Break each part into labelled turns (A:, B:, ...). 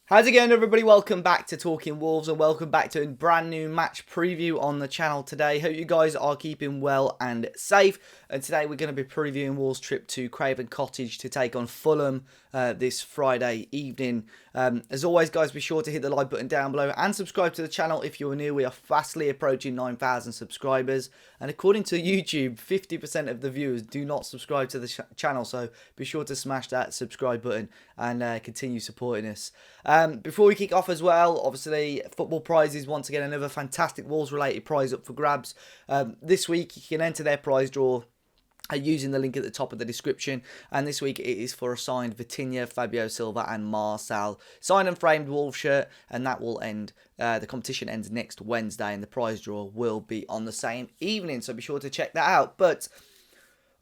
A: How's it going, everybody? Welcome back to Talking Wolves and welcome back to a brand new match preview on the channel today. Hope you guys are keeping well and safe. And today we're going to be previewing Wolves' trip to Craven Cottage to take on Fulham this Friday evening. As always, guys, be sure to hit the like button down below and subscribe to the channel if you're new. We are fastly approaching 9,000 subscribers. And according to YouTube, 50% of the viewers do not subscribe to the channel. So be sure to smash that subscribe button and continue supporting us. Before we kick off as well, obviously, football prizes, once again, another fantastic Wolves-related prize up for grabs. This week, you can enter their prize draw using the link at the top of the description. And this week, it is for a signed Vitinha, Fabio Silva and Marcel. Signed and framed Wolves shirt, and that will end. The competition ends next Wednesday, and the prize draw will be on the same evening. So be sure to check that out. But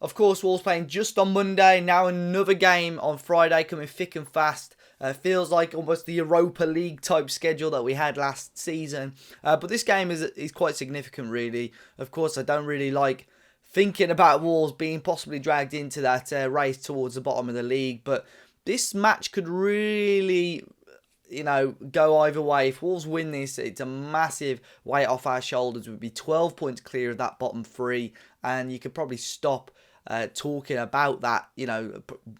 A: of course, Wolves playing just on Monday. Now another game on Friday coming thick and fast. Feels like almost the Europa League type schedule that we had last season. But this game is quite significant, really. Of course, I don't really like thinking about Wolves being possibly dragged into that race towards the bottom of the league. But this match could really, go either way. If Wolves win this, it's a massive weight off our shoulders. We'd be 12 points clear of that bottom three. And you could probably stop talking about that,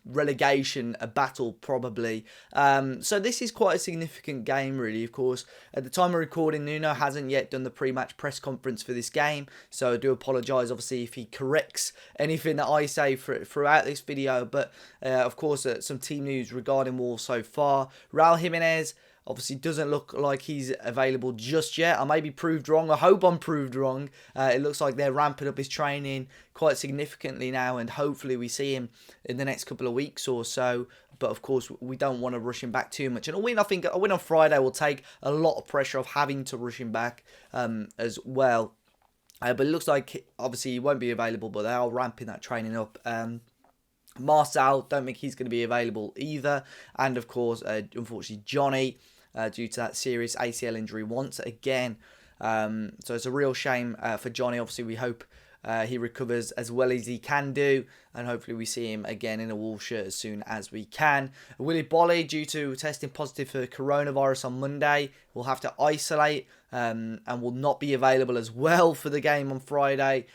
A: relegation, a battle probably. So this is quite a significant game, really. Of course, at the time of recording, Nuno hasn't yet done the pre-match press conference for this game. So I do apologise, obviously, if he corrects anything that I say throughout this video. But, of course, some team news regarding Wolves so far. Raul Jimenez obviously doesn't look like he's available just yet. I may be proved wrong. I hope I'm proved wrong. It looks like they're ramping up his training quite significantly now, and hopefully we see him in the next couple of weeks or so. But of course, we don't want to rush him back too much. And I think a win on Friday will take a lot of pressure of having to rush him back as well. But it looks like, obviously, he won't be available, but they are ramping that training up. Marcel, don't think he's going to be available either. And of course, unfortunately, Johnny, due to that serious ACL injury once again. So it's a real shame for Johnny. Obviously, we hope he recovers as well as he can do, and hopefully we see him again in a Wolves shirt as soon as we can. Willy Bolly, due to testing positive for coronavirus on Monday, will have to isolate and will not be available as well for the game on Friday.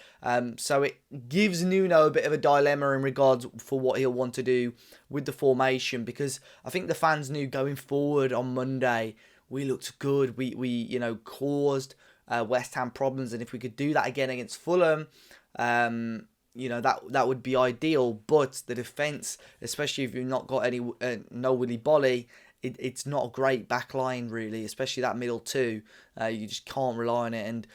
A: So it gives Nuno a bit of a dilemma in regards for what he'll want to do with the formation, because I think the fans knew going forward on Monday we looked good. We caused West Ham problems, and if we could do that again against Fulham, that would be ideal. But the defence, especially if you've not got any no Willy Bolly, it's not a great back line really, especially that middle two. You just can't rely on it. And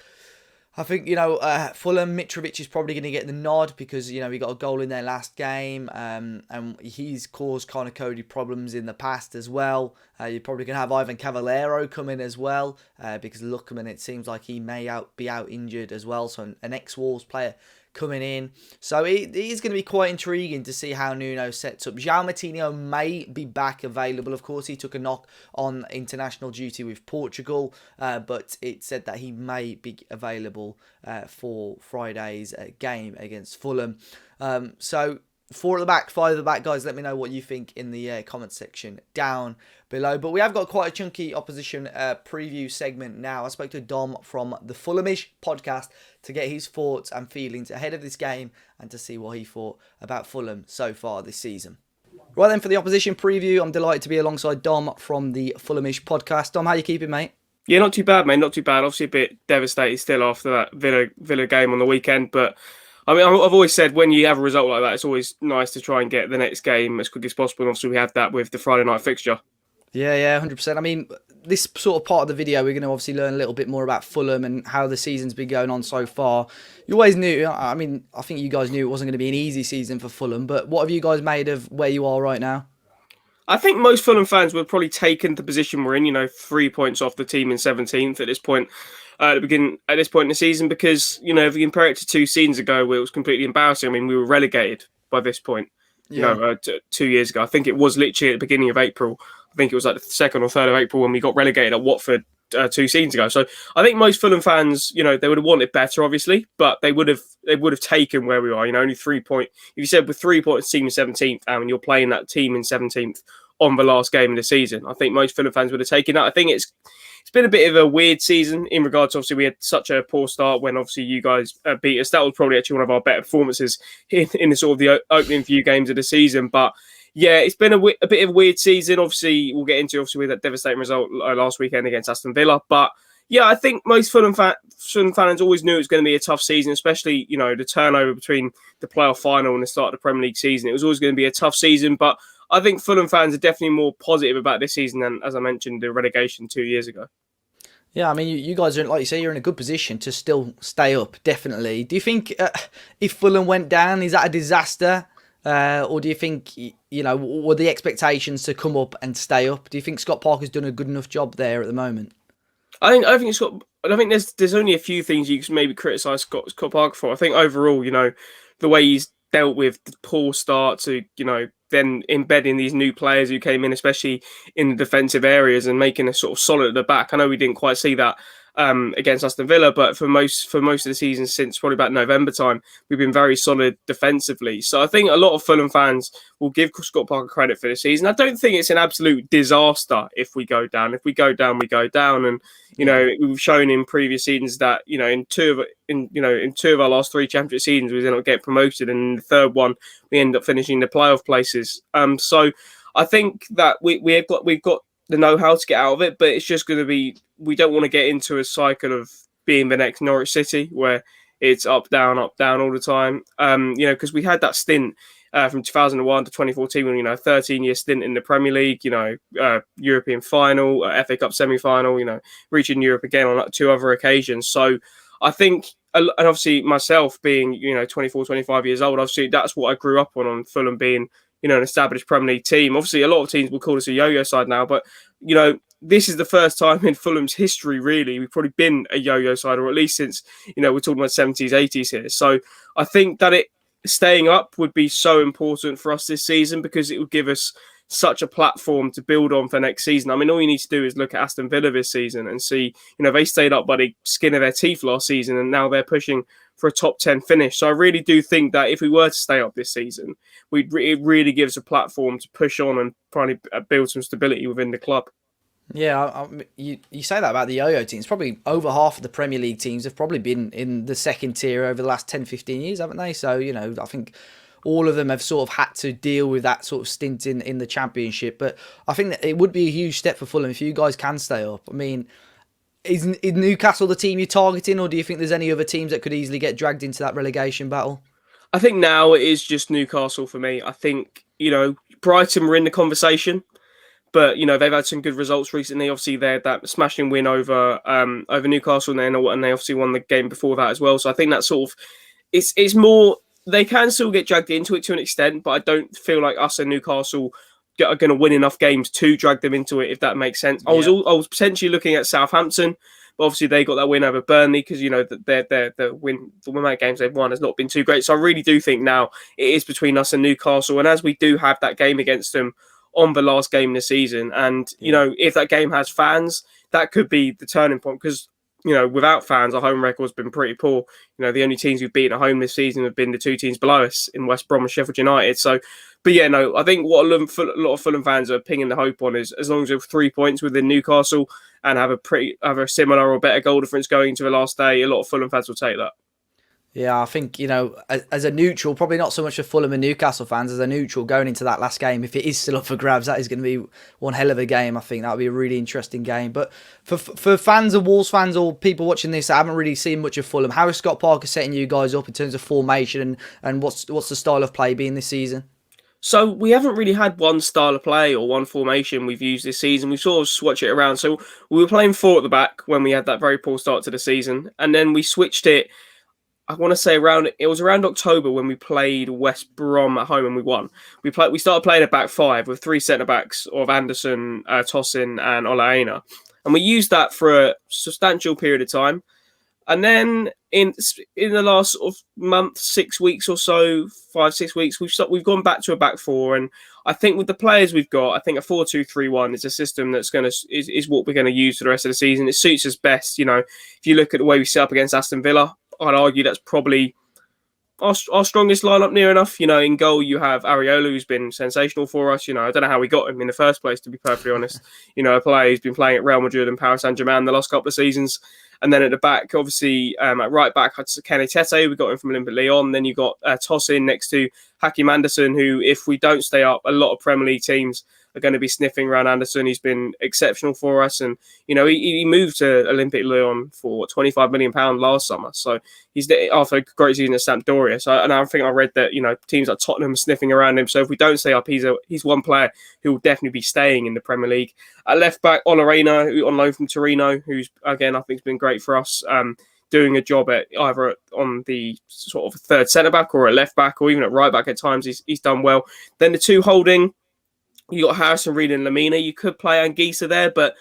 A: I think, Fulham, Mitrovic is probably going to get the nod because, he got a goal in their last game and he's caused Connor Cody problems in the past as well. You're probably going to have Ivan Cavallero come in as well because Luckerman, it seems like he may be out injured as well. So an ex-Wolves player coming in. So it is going to be quite intriguing to see how Nuno sets up. João Moutinho may be back available. Of course, he took a knock on international duty with Portugal, but it said that he may be available for Friday's game against Fulham. So 4 at the back, 5 at the back, guys. Let me know what you think in the comment section down below. But we have got quite a chunky opposition preview segment now. I spoke to Dom from the Fulhamish podcast to get his thoughts and feelings ahead of this game and to see what he thought about Fulham so far this season. Right then, for the opposition preview, I'm delighted to be alongside Dom from the Fulhamish podcast. Dom, how you keeping, mate?
B: Yeah, not too bad, mate. Not too bad. Obviously a bit devastated still after that Villa game on the weekend, but I mean, I've always said when you have a result like that, it's always nice to try and get the next game as quick as possible. And obviously, we have that with the Friday night fixture.
A: Yeah, 100%. I mean, this sort of part of the video, we're going to obviously learn a little bit more about Fulham and how the season's been going on so far. You always knew, I mean, I think you guys knew it wasn't going to be an easy season for Fulham, but what have you guys made of where you are right now?
B: I think most Fulham fans would have probably taken the position we're in, 3 points off the team in 17th at this point. At this point in the season, because if you compare it to 2 seasons ago where it was completely embarrassing. I mean, we were relegated by this point, 2 years ago. I think it was literally at the beginning of April. I think it was like the 2nd or 3rd of April when we got relegated at Watford 2 seasons ago. So I think most Fulham fans, they would have wanted better, obviously, but they would have taken where we are. Only 3 points. If you said with 3 points, team in 17th, and you're playing that team in 17th on the last game of the season. I think most Fulham fans would have taken that. I think it's been a bit of a weird season in regards to, obviously, we had such a poor start when obviously you guys beat us. That was probably actually one of our better performances in the sort of the opening few games of the season. But yeah, it's been a bit of a weird season. Obviously, we'll get into with that devastating result last weekend against Aston Villa. But yeah, I think most Fulham fans always knew it was going to be a tough season, especially, the turnover between the playoff final and the start of the Premier League season. It was always going to be a tough season, but I think Fulham fans are definitely more positive about this season than, as I mentioned, the relegation 2 years ago.
A: Yeah, I mean, you guys are, like you say, you're in a good position to still stay up, definitely. Do you think if Fulham went down, is that a disaster? Or do you think, were the expectations to come up and stay up? Do you think Scott Parker's done a good enough job there at the moment?
B: I think there's only a few things you can maybe criticise Scott Parker for. I think overall, the way he's dealt with the poor start to, then embedding these new players who came in, especially in the defensive areas, and making us sort of solid at the back. I know we didn't quite see that against Aston Villa, but for most of the season since probably about November time, we've been very solid defensively. So I think a lot of Fulham fans will give Scott Parker credit for the season. I don't think it's an absolute disaster if we go down. If we go down, we go down. And we've shown in previous seasons that in two of our last three Championship seasons, we ended up getting promoted, and in the third one, we end up finishing the playoff places. So I think that we've got the know-how to get out of it, but it's just going to be, we don't want to get into a cycle of being the next Norwich City where it's up, down all the time. Because we had that stint from 2001 to 2014, when, a 13-year stint in the Premier League, European final, FA Cup semi-final, reaching Europe again on 2 other occasions. So I think, and obviously myself being, 24, 25 years old, obviously that's what I grew up on Fulham being, an established Premier League team. Obviously, a lot of teams will call us a yo-yo side now, but, this is the first time in Fulham's history, really, we've probably been a yo-yo side, or at least since, we're talking about 70s, 80s here. So I think that staying up would be so important for us this season, because it would give us such a platform to build on for next season. I mean, all you need to do is look at Aston Villa this season and see, they stayed up by the skin of their teeth last season, and now they're pushing for a top 10 finish. So I really do think that if we were to stay up this season, it really gives a platform to push on and probably build some stability within the club.
A: Yeah, you say that about the yo-yo teams. Probably over half of the Premier League teams have probably been in the second tier over the last 10, 15 years, haven't they? So, I think all of them have sort of had to deal with that sort of stint in the Championship. But I think that it would be a huge step for Fulham if you guys can stay up. I mean, is Newcastle the team you're targeting, or do you think there's any other teams that could easily get dragged into that relegation battle?
B: I think now it is just Newcastle for me. I think, Brighton were in the conversation, but they've had some good results recently. Obviously, they had that smashing win over Newcastle, and they obviously won the game before that as well. So I think that sort of it's more, they can still get dragged into it to an extent, but I don't feel like us and Newcastle are going to win enough games to drag them into it, if that makes sense. Yeah. I was potentially looking at Southampton, but obviously they got that win over Burnley, because the amount of games they've won has not been too great. So I really do think now it is between us and Newcastle, and as we do have that game against them on the last game of the season, and if that game has fans, that could be the turning point, because without fans, our home record's been pretty poor. The only teams we've beaten at home this season have been the 2 teams below us in West Brom and Sheffield United. So, but I think what a lot of Fulham fans are pinging the hope on is, as long as we have 3 points within Newcastle and have a similar or better goal difference going into the last day, a lot of Fulham fans will take that.
A: Yeah, I think, as a neutral, probably not so much for Fulham and Newcastle fans, as a neutral going into that last game, if it is still up for grabs, that is going to be one hell of a game. I think that would be a really interesting game. But for fans of Wolves fans, or people watching this that haven't really seen much of Fulham, how is Scott Parker setting you guys up in terms of formation, and what's the style of play being this season?
B: So we haven't really had one style of play or one formation we've used this season. We've sort of switched it around. So we were playing 4 at the back when we had that very poor start to the season, and then we switched it. I want to say around October when we played West Brom at home and we won. We started playing a back 5 with 3 centre backs of Anderson, Tosin, and Olaena, and we used that for a substantial period of time. And then in the last sort of month, 6 weeks or so, 5-6 weeks, we've gone back to a back 4, and I think with the players we've got, I think a 4-2-3-1 is a system that's is what we're going to use for the rest of the season. It suits us best. If you look at the way we set up against Aston Villa, I'd argue that's probably our strongest lineup near enough. In goal you have Areola, who's been sensational for us. I don't know how we got him in the first place, to be perfectly honest. A player who's been playing at Real Madrid and Paris Saint-Germain the last couple of seasons. And then at the back, obviously, at right back, Kenny Tete, we got him from Olympic Lyon. Then you got Tosin next to Hakim Anderson, who, if we don't stay up, a lot of Premier League teams are going to be sniffing around Anderson. He's been exceptional for us. And, he moved to Olympic Lyon for £25 million last summer. So he's after a great season at Sampdoria. So, and I think I read that, teams like Tottenham are sniffing around him. So if we don't stay up, he's one player who will definitely be staying in the Premier League. At left back, Olarena, who on loan from Torino, who's, again, I think has been great for us. Doing a job at either on the sort of third centre back or a left back or even at right back at times. He's done well. Then the two holding, you got Harrison Reed and Lamina. You could play Anguissa there, but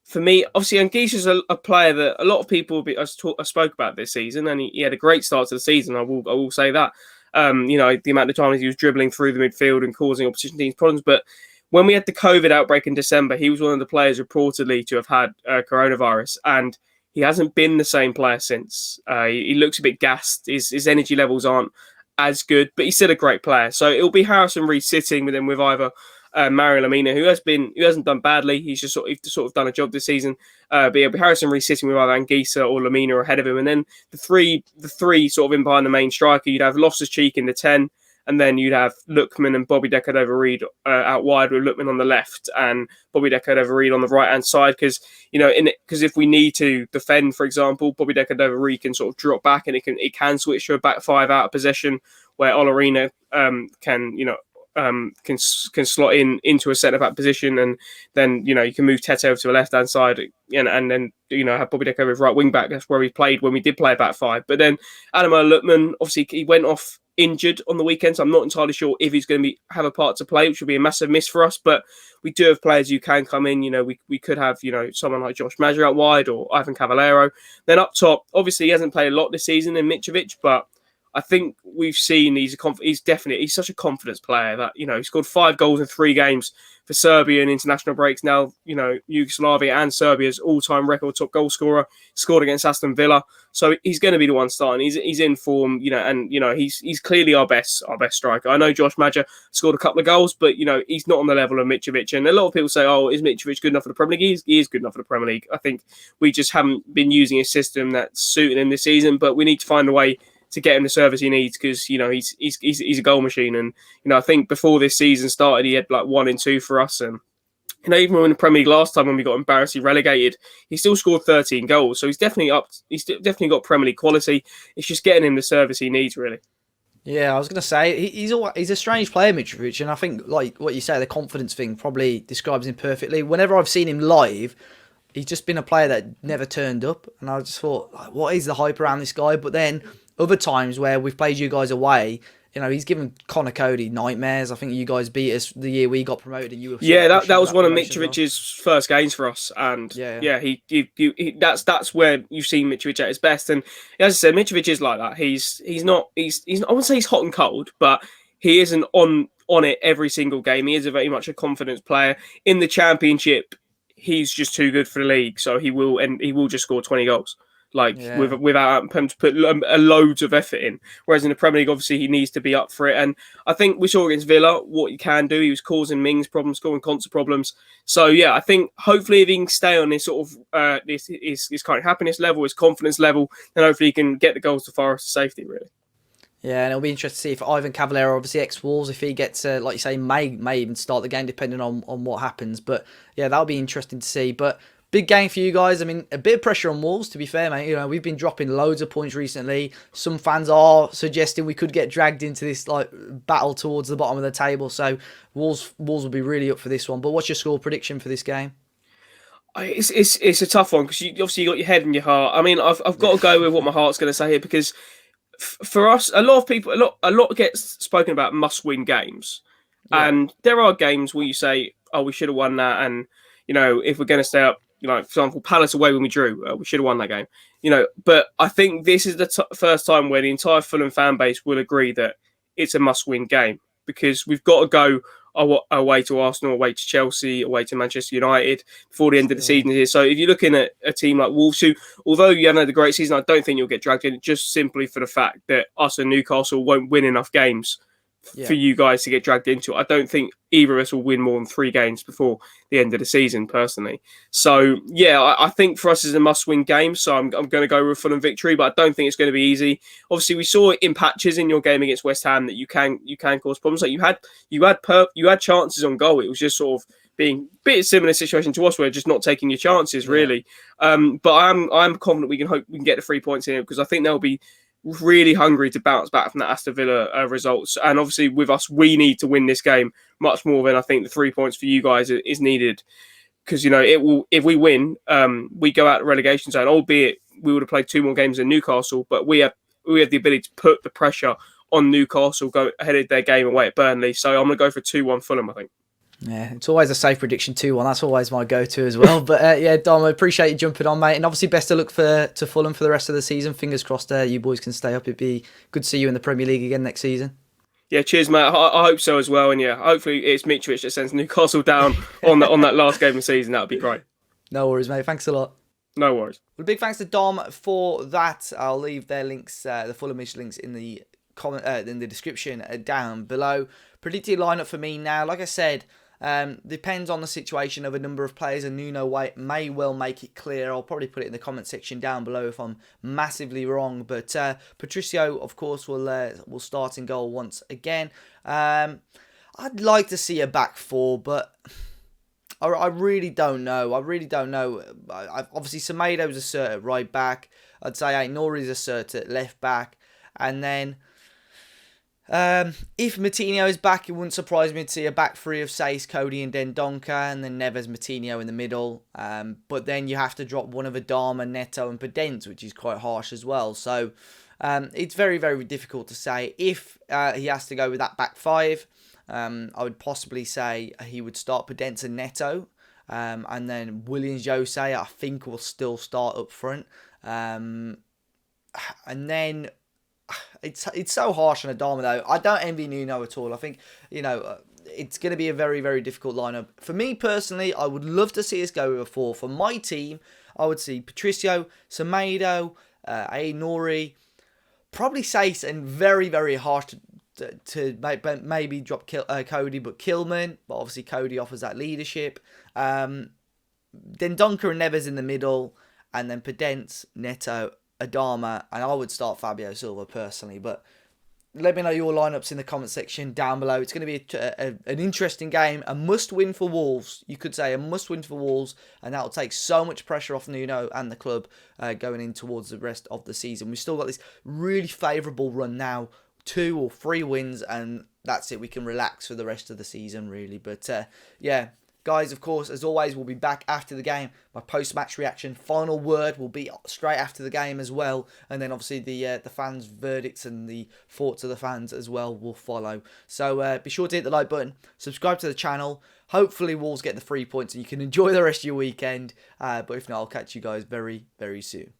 B: for me, obviously Anguissa's a player that a lot of people I spoke about this season, and he had a great start to the season. I will say that. The amount of times he was dribbling through the midfield and causing opposition teams problems, but when we had the COVID outbreak in December, he was one of the players reportedly to have had coronavirus, and he hasn't been the same player since. He looks a bit gassed. His energy levels aren't as good, but he's still a great player. So it'll be Harrison Reed sitting with him with either Mario Lamina, who hasn't done badly. He's just sort of done a job this season. But it'll be Harrison Reed sitting with either Anguissa or Lamina ahead of him, and then the three sort of in behind the main striker. You'd have Loftus-Cheek in the 10. And then you'd have Lookman and Bobby De Cordova-Reid out wide with Lookman on the left and Bobby De Cordova-Reid on the right-hand side. Because, if we need to defend, for example, Bobby De Cordova-Reid can sort of drop back and it can switch to a back five out of possession where Olarena can slot into a centre-back position, and then, you can move Tete over to a left-hand side and then, have Bobby De Cordova as right wing-back. That's where we played when we did play back five. But then Ademola Lookman, obviously, he went off injured on the weekend, so I'm not entirely sure if he's going to have a part to play, which would be a massive miss for us. But we do have players who can come in. We could have someone like Josh Maja out wide or Ivan Cavallero. Then up top, obviously he hasn't played a lot this season in Mitrovic, but I think we've seen he's such a confidence player that he scored 5 goals in 3 games for Serbia in international breaks. Now Yugoslavia and Serbia's all-time record top goal scorer, scored against Aston Villa, so he's going to be the one starting. He's in form, and he's clearly our best striker. I know Josh Maja scored a couple of goals, but he's not on the level of Mitrovic. And a lot of people say, "Oh, is Mitrovic good enough for the Premier League?" He is good enough for the Premier League. I think we just haven't been using a system that's suited him this season, but we need to find a way to get him the service he needs, because he's a goal machine. And I think before this season started, he had like 1 and 2 for us. And even in the Premier League last time when we got embarrassingly relegated, he still scored 13 goals. So he's definitely up. He's definitely got Premier League quality. It's just getting him the service he needs, really.
A: Yeah, I was going to say, he's a strange player, Mitrovic, and I think, like what you say, the confidence thing probably describes him perfectly. Whenever I've seen him live, he's just been a player that never turned up, and I just thought, like, what is the hype around this guy? But then other times where we've played you guys away, he's given Connor Cody nightmares. I think you guys beat us the year we got promoted, and you were
B: that was one of Mitrovic's first games for us, and he that's where you've seen Mitrovic at his best. And as I said, Mitrovic is like that. He's not I wouldn't say he's hot and cold, but he isn't on it every single game. He is a very much a confidence player in the Championship. He's just too good for the league, so he will just score 20 goals. Without having to put loads of effort in. Whereas in the Premier League, obviously, he needs to be up for it. And I think we saw against Villa what he can do. He was causing Mings problems, scoring constant problems. So, yeah, I think hopefully if he can stay on this sort of his current happiness level, his confidence level, then hopefully he can get the goals to Forest to safety, really.
A: Yeah, and it'll be interesting to see if Ivan Cavallero, obviously ex-Wolves, if he gets, like you say, may even start the game depending on what happens. But, yeah, that'll be interesting to see. But big game for you guys. I mean, a bit of pressure on Wolves, to be fair, mate. We've been dropping loads of points recently. Some fans are suggesting we could get dragged into this battle towards the bottom of the table. So Wolves will be really up for this one. But what's your score prediction for this game?
B: It's a tough one, because obviously you got your head and your heart. I mean, I've got to go with what my heart's going to say here, because for us, a lot of people, a lot gets spoken about must-win games, and there are games where you say, "Oh, we should have won that," and if we're going to stay up. For example, Palace away when we drew, we should have won that game. But I think this is the first time where the entire Fulham fan base will agree that it's a must-win game, because we've got to go away to Arsenal, away to Chelsea, away to Manchester United before the end of the
A: Sure.
B: season here. So if you're looking at a team like Wolves, who, although you haven't had a great season, I don't think you'll get dragged in just simply for the fact that us and Newcastle won't win enough games for
A: Yeah.
B: you guys to get dragged into it. I don't think either of us will win more than 3 games before the end of the season, personally. So, yeah, I think for us it's a must-win game. So I'm going to go with a Fulham victory, but I don't think it's going to be easy. Obviously, we saw in patches in your game against West Ham that you can cause problems. Like you had chances on goal. It was just sort of being a bit similar situation to us, where just not taking your chances
A: Yeah.
B: really. But I'm confident we can get the 3 points in, because I think they'll be really hungry to bounce back from that Aston Villa results. And obviously with us, we need to win this game much more than I think the 3 points for you guys is needed. Because, it will, if we win, we go out of relegation zone, albeit we would have played 2 more games in Newcastle, but we have the ability to put the pressure on Newcastle, go ahead of their game away at Burnley. So I'm going to go for 2-1 Fulham, I think.
A: Yeah, it's always a safe prediction 2-1. That's always my go-to as well. But yeah, Dom, I appreciate you jumping on, mate. And obviously best of luck to Fulham for the rest of the season. Fingers crossed you boys can stay up. It'd be good to see you in the Premier League again next season.
B: Yeah, cheers, mate. I hope so as well. And yeah, hopefully it's Mitrovic that sends Newcastle down on that last game of the season. That would be great.
A: No worries, mate. Thanks a lot.
B: No worries.
A: Well, big thanks to Dom for that. I'll leave their links, the Fulhamish links, in the comment in the description down below. Predicted lineup for me now, like I said, depends on the situation of a number of players, and Nuno White may well make it clear. I'll probably put it in the comment section down below if I'm massively wrong. But Patricio, of course, will start in goal once again. I'd like to see a back 4, but I really don't know. Obviously, Semedo's a cert at right back. I'd say Nori's a cert at left back. And then if Moutinho is back, it wouldn't surprise me to see a back 3 of Sace, Cody and Dendoncker, and then Neves, Moutinho in the middle. But then you have to drop one of Adama, Neto and Podence, which is quite harsh as well. So it's very, very difficult to say. If he has to go with that back 5, I would possibly say he would start Podence and Neto. And then Williams Jose, I think, will still start up front. And then it's so harsh on Adama, though. I don't envy Nuno at all. I think, it's going to be a very, very difficult lineup. For me personally, I would love to see us go with a 4. For my team, I would see Patricio, Semedo, Nori, probably Sace, and very, very harsh to maybe drop Cody, but Kilman. But obviously Cody offers that leadership. Then Donker and Neves in the middle, and then Podence, Neto, Adama, and I would start Fabio Silva personally. But let me know your lineups in the comment section down below. It's going to be an interesting game, a must-win for Wolves. You could say a must-win for Wolves, and that will take so much pressure off Nuno and the club going in towards the rest of the season. We've still got this really favourable run now, 2 or 3 wins, and that's it. We can relax for the rest of the season, really. But yeah. Guys, of course, as always, we'll be back after the game. My post-match reaction, final word will be straight after the game as well. And then, obviously, the fans' verdicts and the thoughts of the fans as well will follow. So be sure to hit the like button, subscribe to the channel. Hopefully, Wolves get the 3 points and you can enjoy the rest of your weekend. But if not, I'll catch you guys very, very soon.